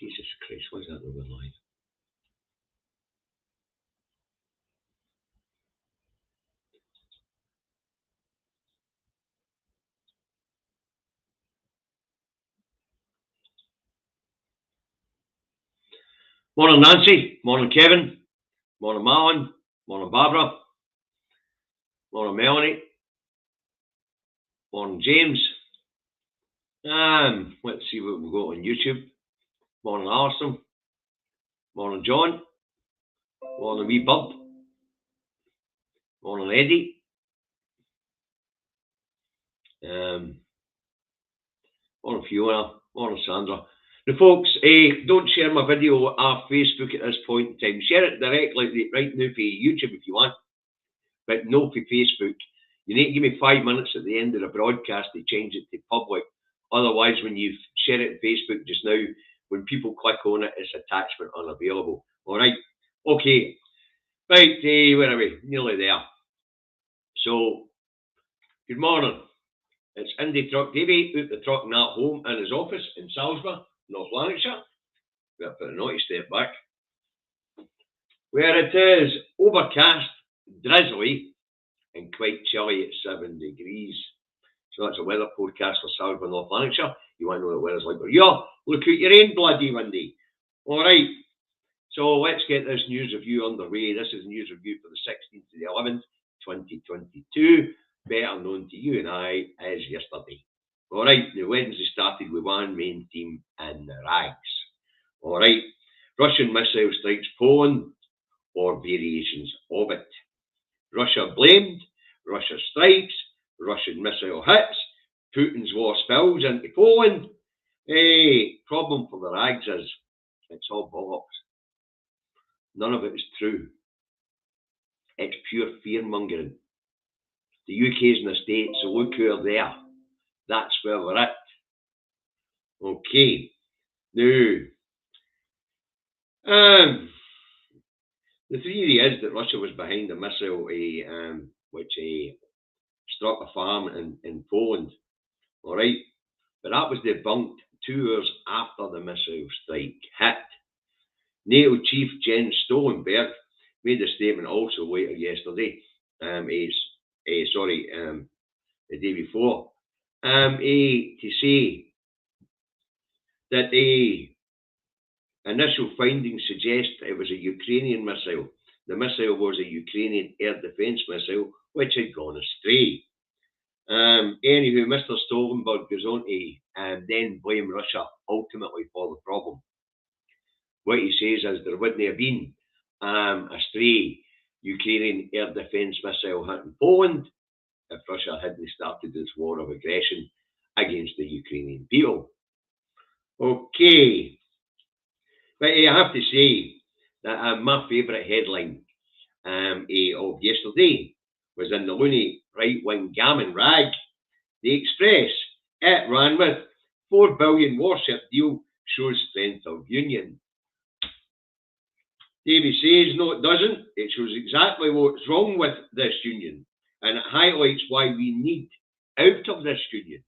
Jesus Christ, what's that over line? Morning, Nancy. Morning, Kevin. Morning, Marlon. Morning, Barbara. Morning, Melanie. Morning, James. Let's see what we've got on YouTube. Morning, Alison. Morning, John. Morning, wee Bub. Morning, Eddie. Morning, Fiona. Morning, Sandra. Now, folks, don't share my video off Facebook at this point in time. Share it directly right now for YouTube if you want, but no for Facebook. You need to give me 5 minutes at the end of the broadcast to change it to public. Otherwise, when you share it on Facebook just now, when people click on it, it's attachment unavailable. All right. Okay. Right. Where are we? Nearly there. So, good morning. It's Indie Truck Davey out the truck and at home in his office in Salisbury, North Lanarkshire. We've got a naughty step back. Where it is overcast, drizzly, and quite chilly at 7 degrees. So that's a weather forecast for Salisbury, North Lanarkshire. You want to know what the weather's like where you are? Look out your own bloody windy. All right. So let's get this news review underway. This is a news review for the 16th to the 11th, 2022. Better known to you and I as yesterday. All right. The Wednesday started with one main theme in the rags. All right. Russian missile strikes Poland or variations of it. Russia blamed. Russia strikes. Russian missile hits. Putin's war spills into Poland. Problem for the rags is it's all bollocks. None of it is true. It's pure fear-mongering. The UK's in the States, so look who are there. That's where we're at. Okay. Now, the theory is that Russia was behind a missile which struck a farm in Poland. All right? But that was debunked 2 hours after the missile strike hit. NATO Chief Jens Stoltenberg made a statement also later yesterday, the day before, to say that the initial findings suggest it was a Ukrainian missile. The missile was a Ukrainian air defense missile which had gone astray. Anywho, Mr. Stoltenberg goes on to then blame Russia ultimately for the problem. What he says is there wouldn't have been a stray Ukrainian air defense missile hitting Poland if Russia hadn't started its war of aggression against the Ukrainian people. Okay. But I have to say that my favourite headline of yesterday was in the loony right-wing gammon rag, The Express. It ran with $4 billion warship deal shows strength of union. Davey says, no, it doesn't. It shows exactly what's wrong with this union, and it highlights why we need out of this union.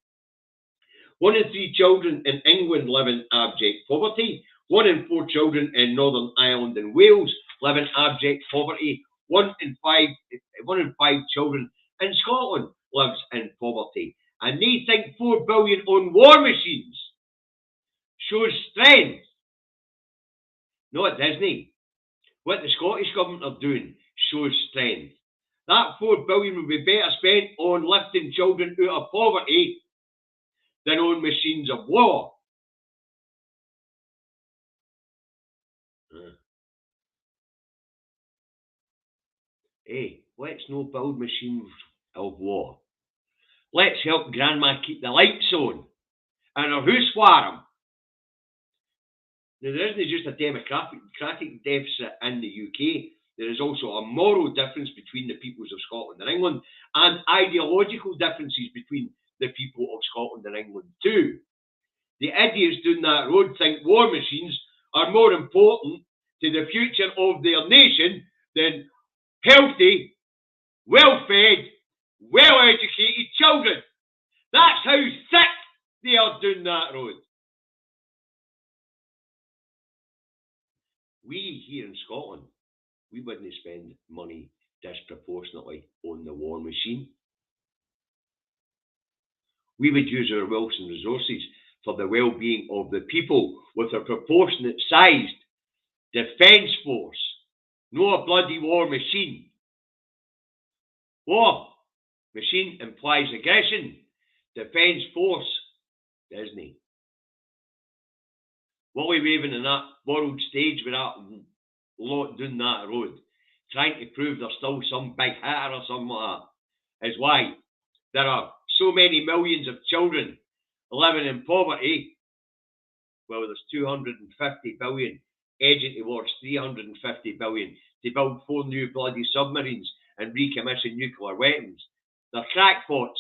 1 in 3 children in England live in abject poverty. 1 in 4 children in Northern Ireland and Wales live in abject poverty. 1 in 5 children in Scotland lives in poverty. And they think $4 billion on war machines shows strength. No, it doesn't. What the Scottish government are doing shows strength. That $4 billion would be better spent on lifting children out of poverty than on machines of war. Hey, let's not build machines of war. Let's help Grandma keep the lights on and her house warm. Now, there isn't just a democratic deficit in the UK. There is also a moral difference between the peoples of Scotland and England, and ideological differences between the people of Scotland and England too. The idiots down that road think war machines are more important to the future of their nation than healthy, well-fed, well-educated children. That's how sick they are down that road. we here in Scotland, we wouldn't spend money disproportionately on the war machine. We would use our Wilson resources for the well-being of the people with a proportionate sized defence force, no a bloody war machine. War machine implies aggression. Defence force doesn't. What are we waving in that world stage with that lot doing that road, trying to prove there's still some big hitter or something like that, is why there are so many millions of children living in poverty. Well, there's 250 billion edging towards 350 billion to build 4 new bloody submarines and recommission nuclear weapons. They're crackpots.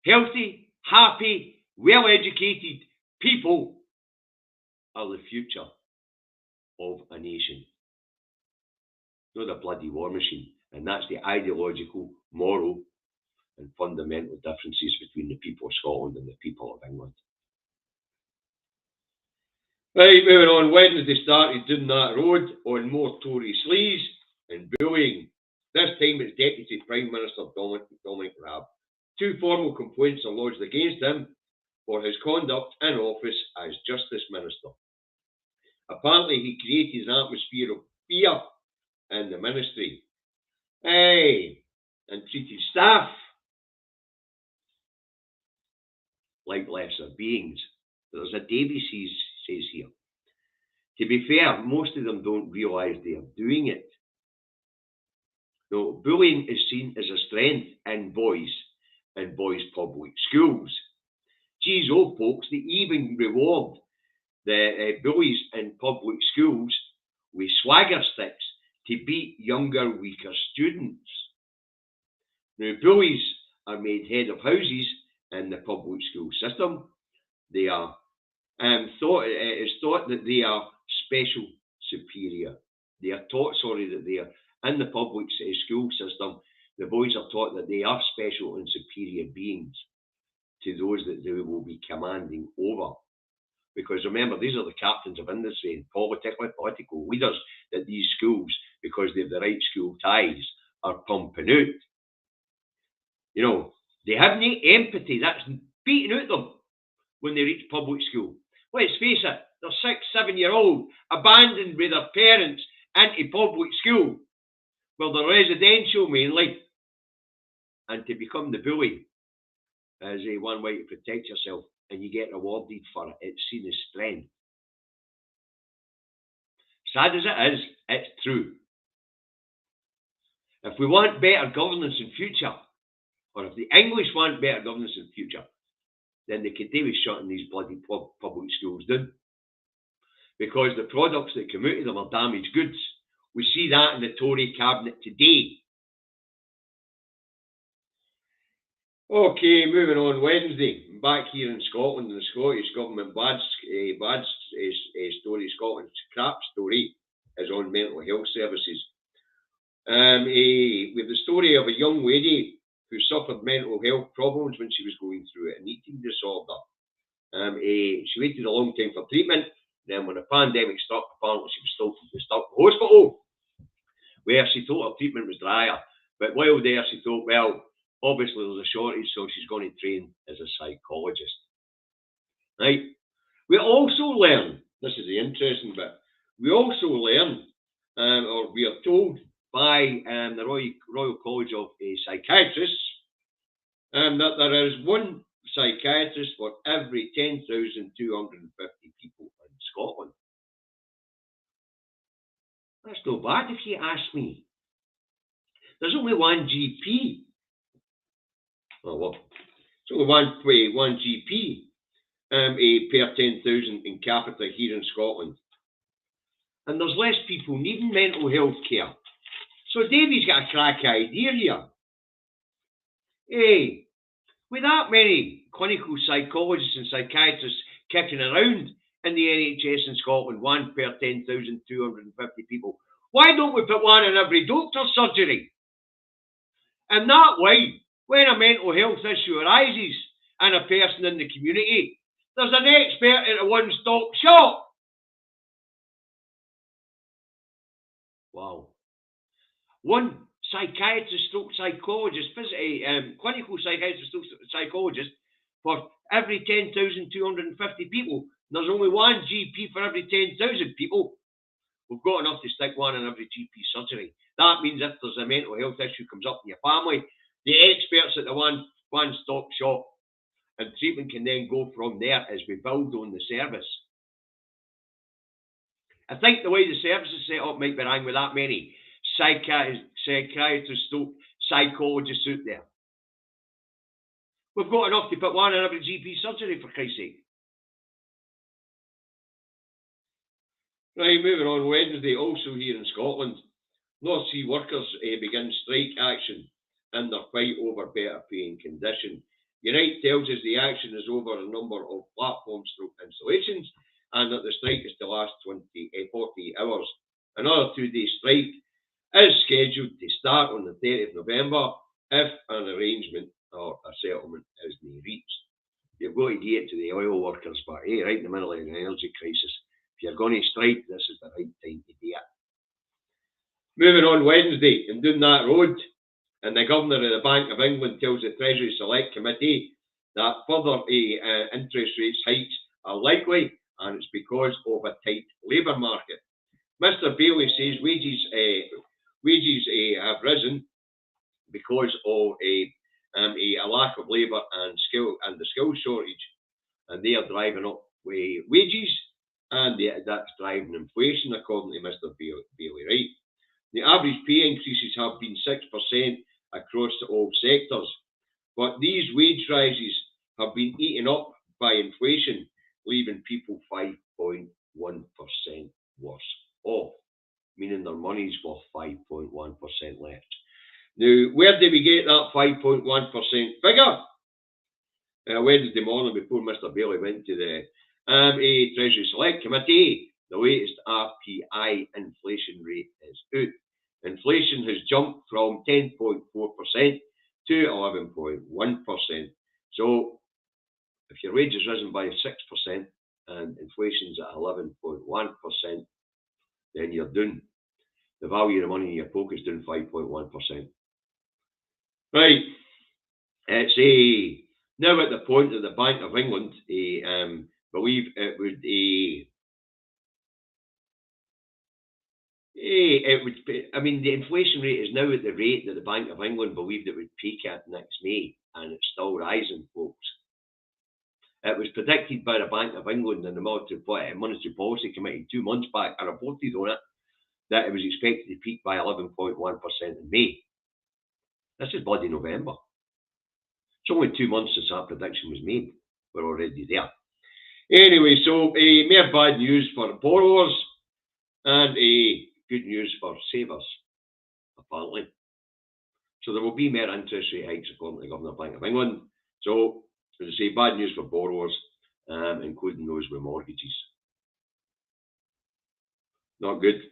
Healthy, happy, well-educated people are the future of a nation. Not a bloody war machine. And that's the ideological, moral, and fundamental differences between the people of Scotland and the people of England. Right, moving on. Wednesday started doing that road on more Tory sleaze and bullying. This time it's Deputy Prime Minister Dominic Raab. 2 formal complaints are lodged against him for his conduct in office as Justice Minister. Apparently he created an atmosphere of fear in the ministry. And treated staff like lesser beings. There's a Davy says here. To be fair, most of them don't realise they are doing it. No, bullying is seen as a strength in boys public schools. Geez, old folks, they even reward the bullies in public schools with swagger sticks to beat younger, weaker students. Now, bullies are made head of houses in the public school system. They are it is thought that they are special superior. They are taught, that they are in the public school system. The boys are taught that they are special and superior beings to those that they will be commanding over. Because remember, these are the captains of industry and political leaders that these schools, because they have the right school ties, are pumping out. You know, they have no empathy. That's beating out them when they reach public school. Let's face it, they're 6, 7-year-old, abandoned by their parents into public school. Well, they're residential mainly. And to become the bully is one way to protect yourself, and you get rewarded for it. It's seen as strength. Sad as it is, it's true. If we want better governance in future, or if the English want better governance in future, then they could do with shutting these bloody public schools down. Because the products that come out of them are damaged goods. We see that in the Tory cabinet today. Okay, moving on. Wednesday, back here in Scotland, the Scottish Government bad story, Scotland's crap story, is on mental health services. We have the story of a young lady who suffered mental health problems when she was going through an eating disorder. She waited a long time for treatment. Then when the pandemic struck, apparently she was still stuck in the hospital, where she thought her treatment was drier. But while there, she thought, well, obviously there's a shortage, so she's going to train as a psychologist. Right? We also learn, this is the interesting bit, we also learn, or we are told by the Royal College of Psychiatrists, that there is one psychiatrist for every 10,250 people in Scotland. That's not bad if you ask me. There's only one GP. Well, it's only one GP per 10,000 in capita here in Scotland. And there's less people needing mental health care. So Davy's got a crack idea here. Hey, with that many clinical psychologists and psychiatrists kicking around in the NHS in Scotland, one per 10,250 people, why don't we put one in every doctor's surgery? And that way, when a mental health issue arises in a person in the community, There's an expert at a one-stop shop. Wow. One psychiatrist stroke psychologist, clinical psychiatrist stroke psychologist for every 10,250 people. There's only one GP for every 10,000 people. We've got enough to stick one in every GP surgery. That means if there's a mental health issue comes up in your family, the experts at the one-stop shop, and treatment can then go from there as we build on the service. I think the way the service is set up might be wrong with that many psychiatrists, psychologists out there. We've got enough to put one in every GP surgery, for Christ's sake. Right, moving on. Wednesday, also here in Scotland, North Sea workers begin strike action in their fight over better pay and condition. Unite tells us the action is over a number of platform stroke installations and that the strike is to last 40 hours. Another two-day strike is scheduled to start on the 30th of November if an arrangement or a settlement isn't reached. You've got to get to the oil workers, but hey, right in the middle of an energy crisis, if you're going to strike, this is the right time to do it. Moving on, Wednesday, in doing that road, and the Governor of the Bank of England tells the Treasury Select Committee that further interest rates hikes are likely, and it's because of a tight labour market. Mr Bailey says wages have risen because of a lack of labour and the skills shortage, and they are driving up wages, and that's driving inflation, according to Mr Bailey, right? The average pay increases have been 6% across all sectors, but these wage rises have been eaten up by inflation, leaving people 5.1% worse off, meaning their money's worth 5.1% left. Now, where did we get that 5.1% figure? Wednesday morning, before Mr Bailey went to the Treasury Select Committee, the latest RPI inflation rate is out. Inflation has jumped from 10.4% to 11.1%. So, if your wage has risen by 6% and inflation's at 11.1%, then you're down. The value of the money in your pocket is down 5.1%. Right. It's now at the point that the Bank of England believe it would the inflation rate is now at the rate that the Bank of England believed it would peak at next May, and it's still rising, folks. It was predicted by the Bank of England and the Monetary Policy Committee 2 months back. I reported on it that it was expected to peak by 11.1% in May. This is bloody November. It's only 2 months since that prediction was made. We're already there. Anyway, so more bad news for borrowers and good news for savers, apparently. So there will be more interest rate hikes, according to the Governor of the Bank of England. So, as I say, bad news for borrowers, including those with mortgages. Not good.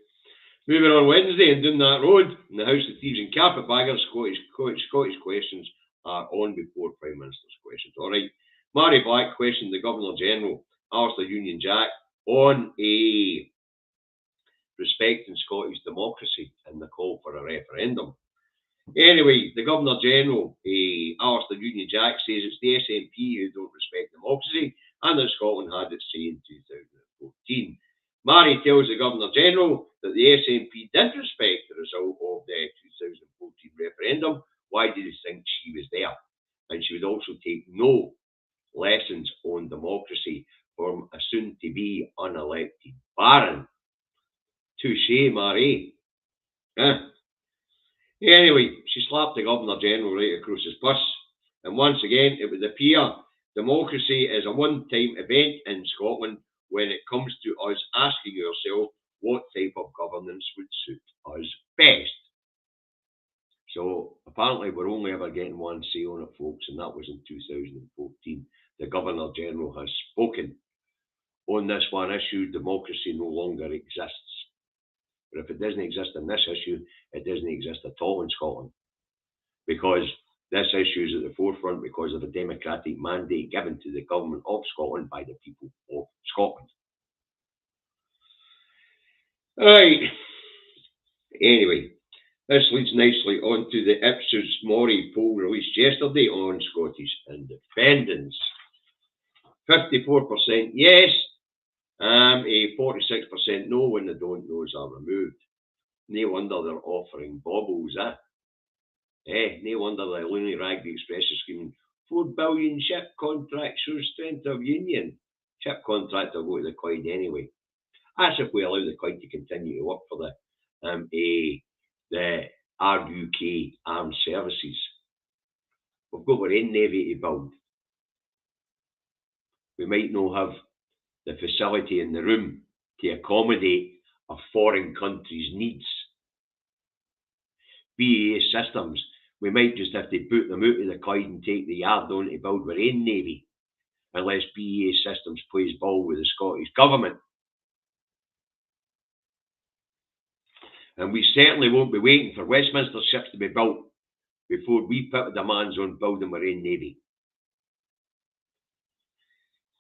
Moving on Wednesday and down that road, in the House of Thieves and Carpetbaggers, Scottish questions are on before Prime Minister's questions. All right. Mary Black questioned the Governor-General, Alistair Union-Jack, on respecting Scottish democracy and the call for a referendum. Anyway, the Governor-General, Alistair Union-Jack, says it's the SNP who don't respect democracy and that Scotland had its say in 2014. Mary tells the Governor-General that the SNP did respect the result of the 2014 referendum. Why did he think she was there? And she would also take no lessons on democracy from a soon-to-be unelected Baron. Touché, Marie. Anyway, she slapped the Governor-General right across his bus. And once again, it would appear democracy is a one-time event in Scotland when it comes to us asking ourselves what type of governance would suit us best. So apparently we're only ever getting one say on it, folks, and that was in 2014. The Governor-General has spoken on this one issue. Democracy no longer exists. But if it doesn't exist in this issue, it doesn't exist at all in Scotland. Because This issue is at the forefront because of a democratic mandate given to the government of Scotland by the people of Scotland. Right. Anyway, this leads nicely on to the Ipsos Mori poll released yesterday on Scottish independence. 54% yes, a 46% no when the don't knows are removed. No wonder they're offering baubles, no wonder the Looney Raggy Express is screaming, 4 billion ship contract shows strength of union. Ship contract will go to the Coid anyway. That's if we allow the Coid to continue to work for the RUK Armed Services. We've got our own navy to build. We might not have the facility in the room to accommodate a foreign country's needs. BAE Systems, we might just have to put them out of the Clyde and take the yard on to build our own navy, unless BAE Systems plays ball with the Scottish Government. And we certainly won't be waiting for Westminster ships to be built before we put demands on building our own navy.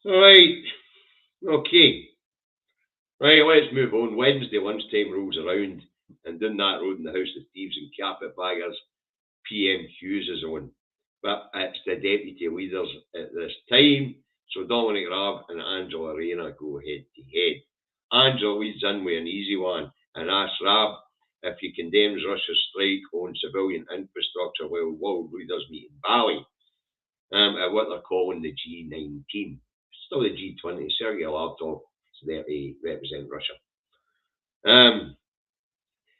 Right, okay. Right, let's move on. Wednesday lunchtime rolls around, and down that road in the House of Thieves and Carpetbaggers, PM Hughes is on. But it's the deputy leaders at this time, so Dominic Raab and Angela Rayner go head to head. Angela leads in with an easy one and asks Raab if he condemns Russia's strike on civilian infrastructure while world leaders meet in Bali at what they're calling the G19. Still the G20, Sergei Lavrov is there to represent Russia.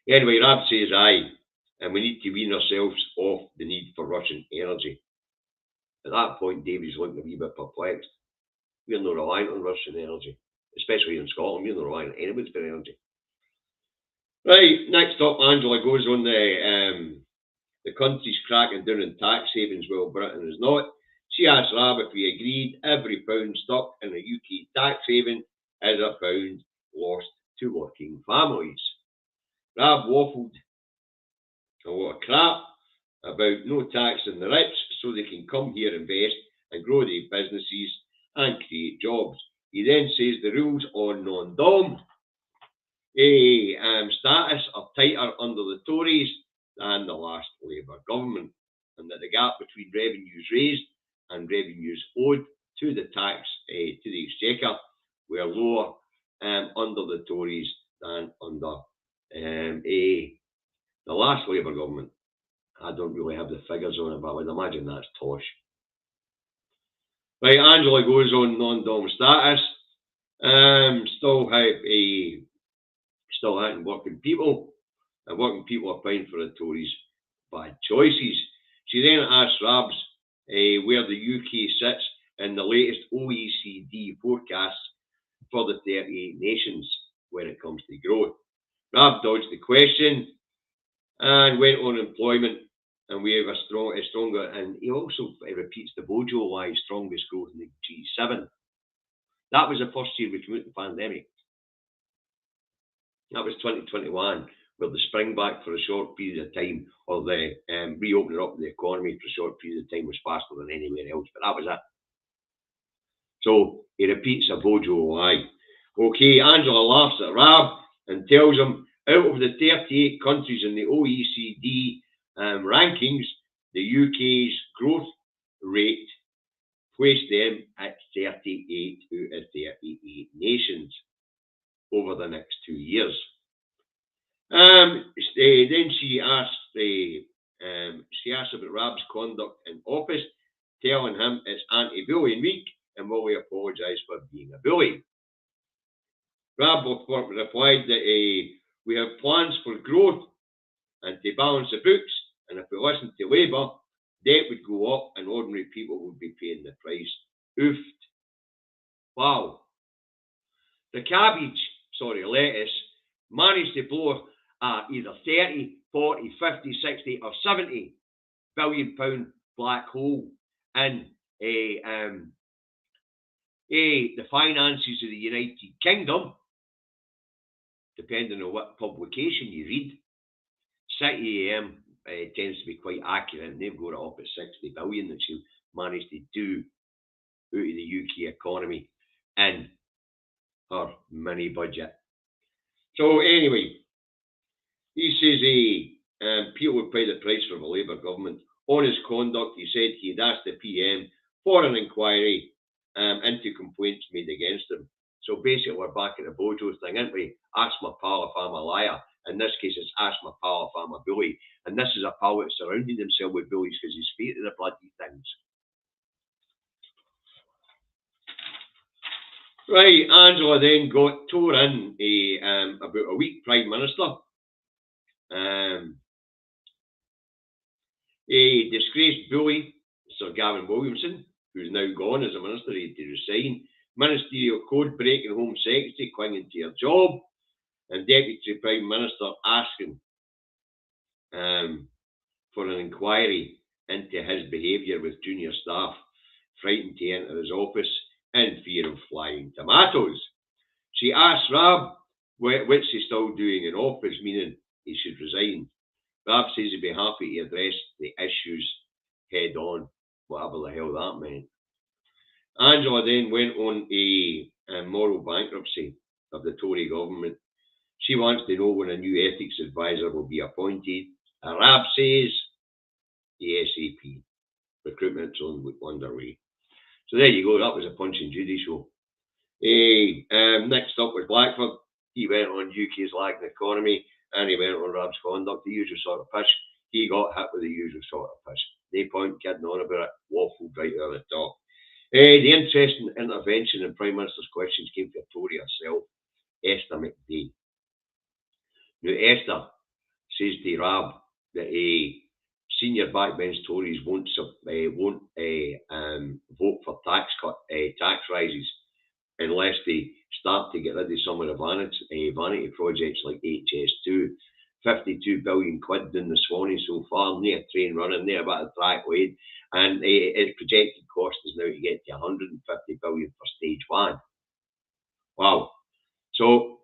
Anyway, Raab says aye, and we need to wean ourselves off the need for Russian energy. At that point, David's looking a wee bit perplexed. We're not reliant on Russian energy, especially in Scotland. We're not reliant on anybody for energy. Right, next up, Angela goes on the country's cracking down on tax havens while Britain is not. She asked Raab if we agreed every pound stuck in a UK tax haven is a pound lost to working families. Raab waffled a lot of crap about no tax on the rich so they can come here, invest and grow their businesses and create jobs. He then says the rules on non-dom status are tighter under the Tories than the last Labour government, and that the gap between revenues raised and revenues owed to the tax to the Exchequer were lower under the Tories than under the last Labour government. I don't really have the figures on it, but I would imagine that's tosh. Right, Angela goes on non-dom status. Still hitting working people, and working people are paying for the Tories' bad choices. She then asks Raab's where the UK sits in the latest OECD forecasts for the 38 nations when it comes to growth. Raab dodged the question and went on employment, and we have a stronger, and he also repeats the Bojo lie, strongest growth in the G7. That was the first year we came out of the pandemic. That was 2021, where the spring back for a short period of time, or the reopening up the economy for a short period of time was faster than anywhere else, but that was it. So he repeats a Bojo lie. Okay, Angela laughs at Raab and tells him out of the 38 countries in the OECD rankings, the UK's growth rate placed them at 38 out of 38 nations over the next 2 years. Then she asked about Raab's conduct in office, telling him it's anti-bullying week and will he apologise for being a bully. Raab replied that we have plans for growth and to balance the books, and if we listen to Labour, debt would go up and ordinary people would be paying the price. Oofed. Wow. The lettuce, managed to blow either 30, 40, 50, 60 or 70 billion pound black hole in the finances of the United Kingdom, depending on what publication you read. City AM tends to be quite accurate, and they've got it up at 60 billion that she managed to do out of the UK economy in her mini budget. So anyway, he says Peel would pay the price for the Labour government. On his conduct, he said he'd asked the PM for an inquiry into complaints made against him. So basically, we're back at the Bojo thing, aren't we? Ask my pal if I'm a liar. In this case, it's ask my pal if I'm a bully. And this is a pal that's surrounded himself with bullies because he's feet of the bloody things. Right, Angela then tore in about a weak Prime Minister. A disgraced bully, Sir Gavin Williamson, who's now gone as a minister, he had to resign. Ministerial code breaking Home Secretary clinging to her job, and Deputy Prime Minister asking for an inquiry into his behaviour with junior staff, frightened to enter his office in fear of flying tomatoes. She asked Rab what's he still doing in office, meaning he should resign. Rab says he'd be happy to address the issues head on, whatever the hell that meant. Angela then went on a moral bankruptcy of the Tory government. She wants to know when a new ethics advisor will be appointed. Rab says ASAP. Recruitment's underway. So there you go. That was a Punch and Judy show. Next up was Blackford. He went on UK's lagging economy, and he went on Rab's conduct, the usual sort of pish. He got hit with the usual sort of pish. No point kidding on about it. Waffled right out of the top. The interesting intervention in Prime Minister's questions came from Tory herself, Esther McVey. Now, Esther says to Rab that senior backbench Tories won't vote for tax rises unless they start to get rid of some of the vanity projects like HS2. 52 billion quid in the Swanee so far, near train running, near about a track laid, and its projected cost is now to get to 150 billion for stage one. Wow. So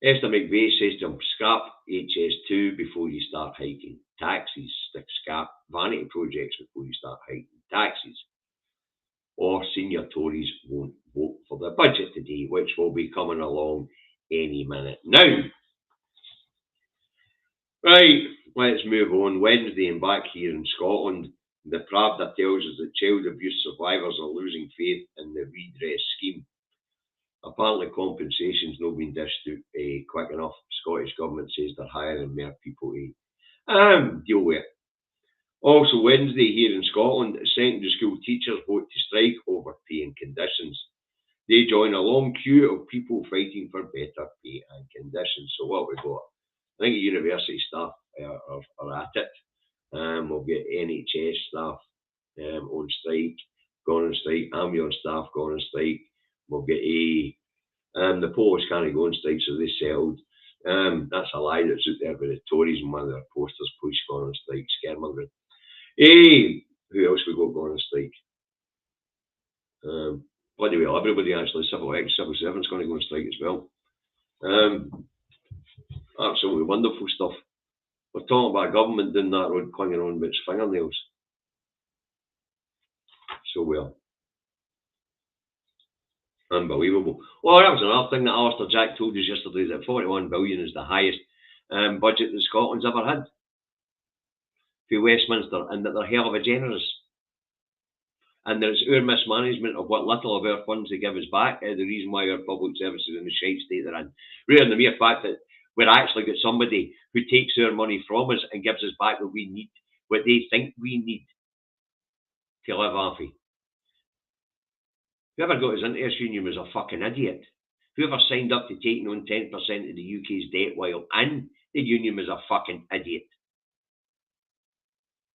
Esther McVey says to him, scrap HS2 before you start hiking taxes, scrap vanity projects before you start hiking taxes, or senior Tories won't vote for the budget today, which will be coming along any minute now. Right, let's move on. Wednesday and back here in Scotland, the Pravda tells us that child abuse survivors are losing faith in the redress scheme. Apparently compensation's not been dished out quick enough. Scottish Government says they're hiring more people to deal with it. Also Wednesday here in Scotland, secondary school teachers vote to strike over pay and conditions. They join a long queue of people fighting for better pay and conditions. So what we've got, I think university staff are at it. We'll get NHS staff on strike, gone on strike, ambulance staff gone on strike. We'll get the police can't go on strike, so they settled. That's a lie that's out there with the Tories and one of their posters, push gone on strike, scaremongering. Who else we got going on strike? Bloody well, everybody actually, civil servants going to go on strike as well. Absolutely wonderful stuff. We're talking about a government doing that road clinging on with its fingernails. So well. Unbelievable. Well, that was another thing that Alistair Jack told us yesterday, that 41 billion is the highest budget that Scotland's ever had for Westminster, and that they're hell of a generous. And that it's our mismanagement of what little of our funds they give us back the reason why our public services in the shite state they're in. Rather than the mere fact that we're actually got somebody who takes our money from us and gives us back what we need, what they think we need to live off of. Whoever got us into this union was a fucking idiot. Whoever signed up to taking on 10% of the UK's debt while in the union was a fucking idiot.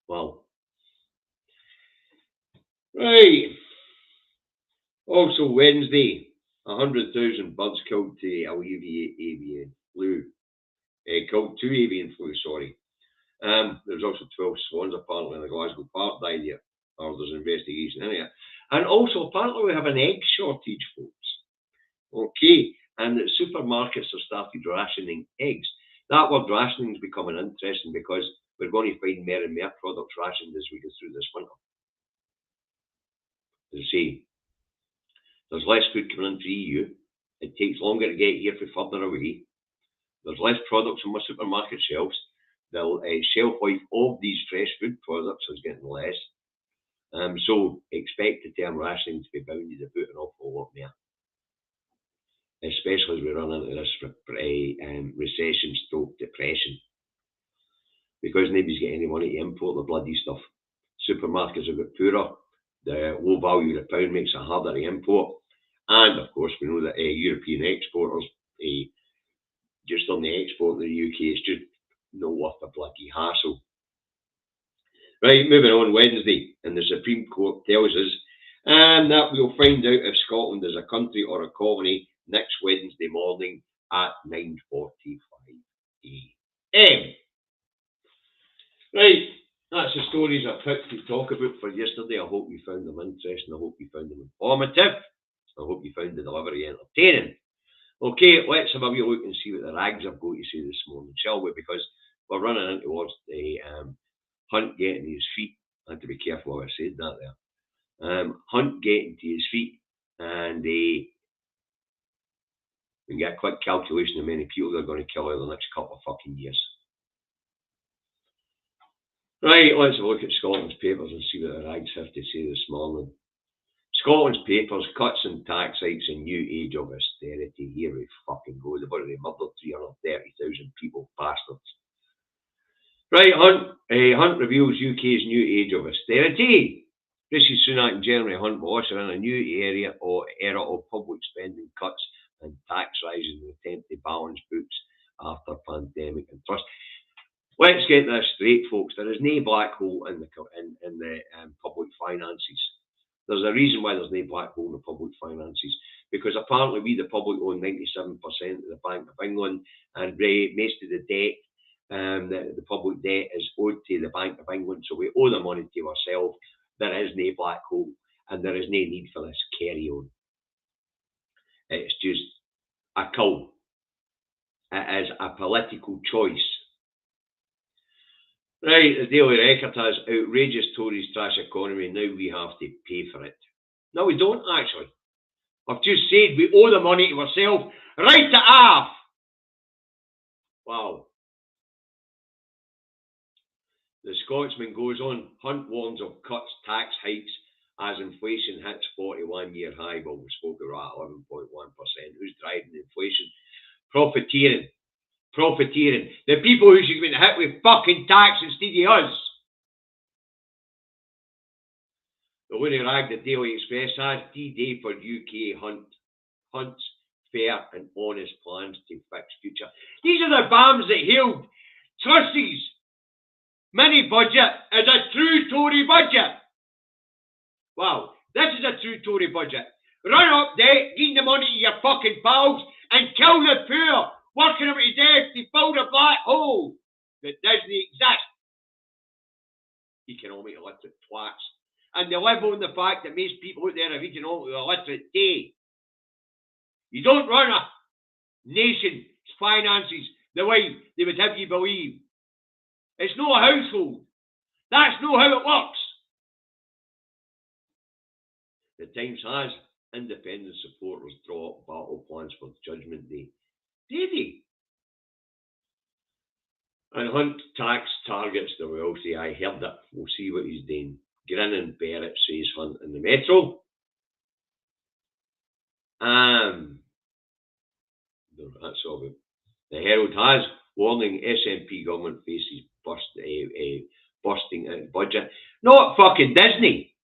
Well. Right. Also Wednesday, 100,000 birds killed to alleviate avian flu. Killed to avian flu, sorry. There's also 12 swans apparently in the Glasgow Park died here. Or there's an investigation in it. And also apparently we have an egg shortage, folks. Okay. And the supermarkets have started rationing eggs. That word rationing is becoming interesting because we're going to find more and more products rationed as we go through this winter. As I say, there's less food coming into the EU. It takes longer to get here from further away. There's less products on my supermarket shelves. The shelf life of these fresh food products is getting less. So expect the term rationing to be bounded about an awful lot more, especially as we run into this recession stroke depression, because nobody's getting any money to import the bloody stuff. Supermarkets have got poorer. The low value of the pound makes it harder to import. And of course, we know that European exporters, just on the export to the UK, it's just not worth the bloody hassle. Right, moving on, Wednesday, and the Supreme Court tells us that we'll find out if Scotland is a country or a colony next Wednesday morning at 9:45 a.m. Right, that's the stories I picked to talk about for yesterday. I hope you found them interesting. I hope you found them informative. I hope you found the delivery entertaining. Okay, let's have a wee look and see what the rags have got to say this morning, shall we? Because we're running in towards the Hunt getting to his feet. I had to be careful how I said that there. Hunt getting to his feet, and we can get a quick calculation of how many people they're going to kill over the next couple of fucking years. Right, let's have a look at Scotland's papers and see what the rags have to say this morning. Scotland's papers, cuts in tax hikes and new age of austerity. Here we fucking go. They've already murdered 330,000 people, bastards. Right, Hunt reveals UK's new age of austerity. Rishi Sunak and Jeremy Hunt will usher in a new era of public spending cuts and tax rises in an attempt to balance books after pandemic and trust. Let's get this straight, folks. There is no black hole in the public finances. There's a reason why there's no black hole in the public finances, because apparently we, the public, own 97% of the Bank of England, and most of the debt, the public debt is owed to the Bank of England, so we owe the money to ourselves. There is no black hole, and there is no need for this carry on. It's just a cult. It is a political choice. Right, the Daily Record has outrageous Tories trash economy, now we have to pay for it. No, we don't actually. I've just said we owe the money to ourselves. Right to half. Wow. The Scotsman goes on. Hunt warns of cuts, tax hikes as inflation hits 41-year high. Well, we spoke about 11.1%. Who's driving inflation? Profiteering. Profiteering. The people who should be hit with fucking tax instead of us. The only rag the Daily Express has D-Day for UK Hunt's fair and honest plans to fix future. These are the bombs that hailed Truss's mini budget as a true Tory budget. Wow, this is a true Tory budget. Run up debt, give the money to your fucking pals, and kill the poor, working them to death to fill the black hole that doesn't exist. Economic illiterate twats. And they live on the fact that most people out there are economically illiterate day. You don't run a nation's finances the way they would have you believe. It's not a household. That's not how it works. The Times has independent supporters draw up battle plans for Judgment Day. Did he? And Hunt tax targets the wealthy. I heard it. We'll see what he's doing. Grin and bear it, says Hunt in the Metro. That's all good. The Herald has warning SNP government faces bursting out budget. Not fucking Disney.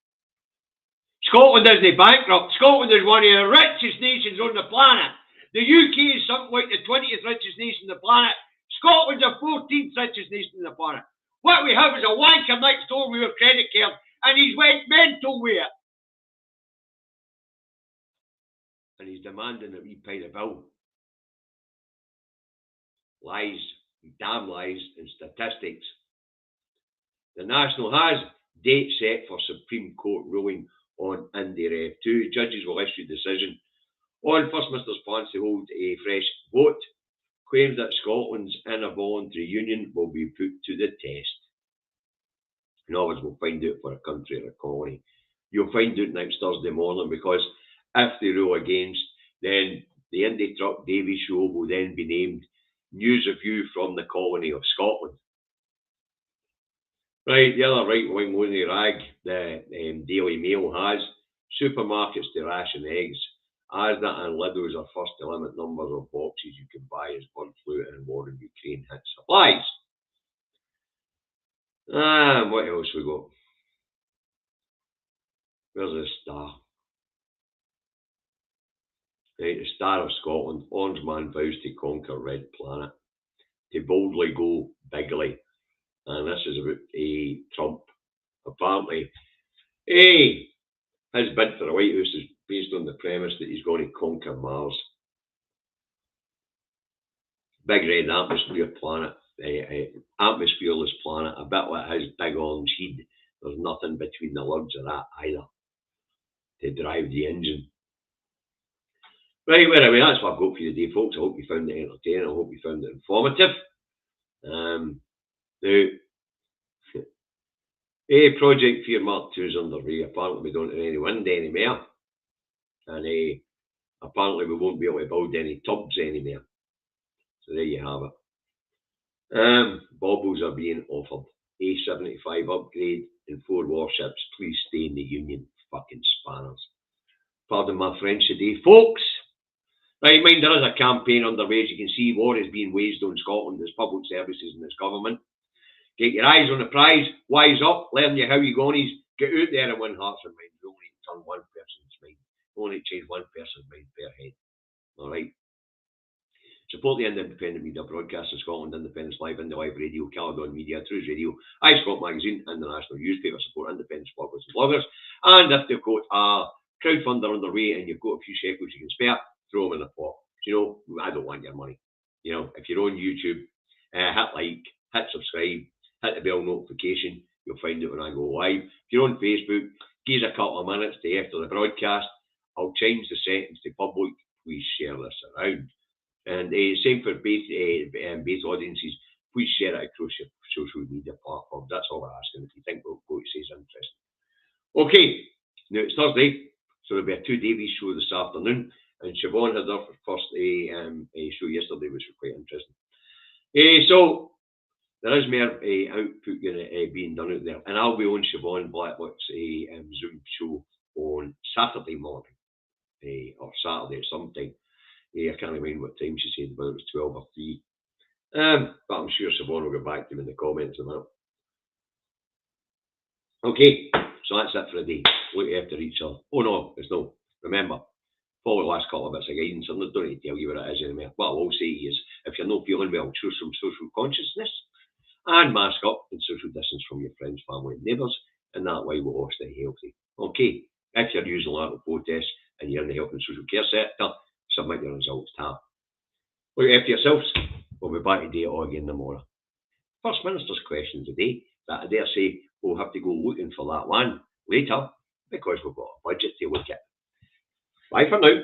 Scotland isn't bankrupt. Scotland is one of the richest nations on the planet. The UK is something like the 20th richest nation on the planet. Scotland's the 14th richest nation on the planet. What we have is a wanker next door with a credit card, and he's went mental with it. And he's demanding that we pay the bill. Lies, damn lies, and statistics. The National has date set for Supreme Court ruling on Indy Rev 2. Judges will issue decision on First Minister's plans to hold a fresh vote claims that Scotland's inner voluntary union will be put to the test. In other words, we'll find out for a country or a colony. You'll find out next Thursday morning, because if they rule against, then the Indie Truck Davy show will then be named News of You from the Colony of Scotland. Right, the other right-wing loony rag the Daily Mail has: supermarkets to ration eggs. Asda and Lidl's are first to limit numbers of boxes you can buy as bird flu and war in Ukraine hits supplies. What else we got? Where's the Star? Right, the Star of Scotland. Orange man vows to conquer Red Planet, to boldly go bigly. And this is about Trump. Apparently, his bid for the White House is based on the premise that he's going to conquer Mars. Big red atmosphere planet, atmosphereless planet, a bit like his big orange head. There's nothing between the lugs of that either to drive the engine. Right, well, anyway, that's what I've got for you today, folks. I hope you found it entertaining. I hope you found it informative. Now, Project Fear Mark 2 is underway. Apparently, we don't have any wind anymore. And apparently, we won't be able to build any tubs anymore. So there you have it. Baubles are being offered. A-75 upgrade and 4 warships. Please stay in the Union. Fucking spanners. Pardon my French today, folks. Right, mind, there is a campaign underway. As you can see, war is being waged on Scotland, its public services and its government. Get your eyes on the prize, wise up, learn you how you gonies, get out there and win hearts and minds. You only need to turn one person's mind. You only need to change one person's mind per head. Alright. Support the independent media broadcast in Scotland, Independence Live, Indie Live Radio, Caledon Media, Truth Radio, iScot Magazine, and the National Newspaper. Support independent bloggers and bloggers. And if they've got a crowdfunder underway and you've got a few shekels you can spare, throw them in the pot. You know, I don't want your money. You know, if you're on YouTube, hit like, hit subscribe, hit the bell notification. You'll find it when I go live. If you're on Facebook, give us a couple of minutes to after the broadcast. I'll change the settings to public. Please share this around. And same for base audiences. Please share it across your social media platforms. That's all we're asking if you think what we say is interesting. Okay, now it's Thursday, so there'll be a 2 Davies show this afternoon. And Siobhan had her first show yesterday, which was quite interesting. So there is more output being done out there. And I'll be on Siobhan Blacklock's Zoom show on Saturday morning, or Saturday at some time. I can't remember what time she said, whether it was 12 or 3. But I'm sure Siobhan will get back to me in the comments on that. Okay, so that's it for the day. Look after each other. Oh no, it's no. Remember, follow the last couple of bits of guidance. I don't need to tell you what it is anymore. What I will say is, if you're not feeling well, choose some social consciousness and mask up and social distance from your friends, family and neighbours, and that way we'll all stay healthy. Okay, if you're using lateral protests and you're in the health and social care sector, submit your results tab. Look after yourselves. We'll be back today all again tomorrow. First Minister's question today, that I dare say we'll have to go looking for that one later because we've got a budget to look at. Bye for now.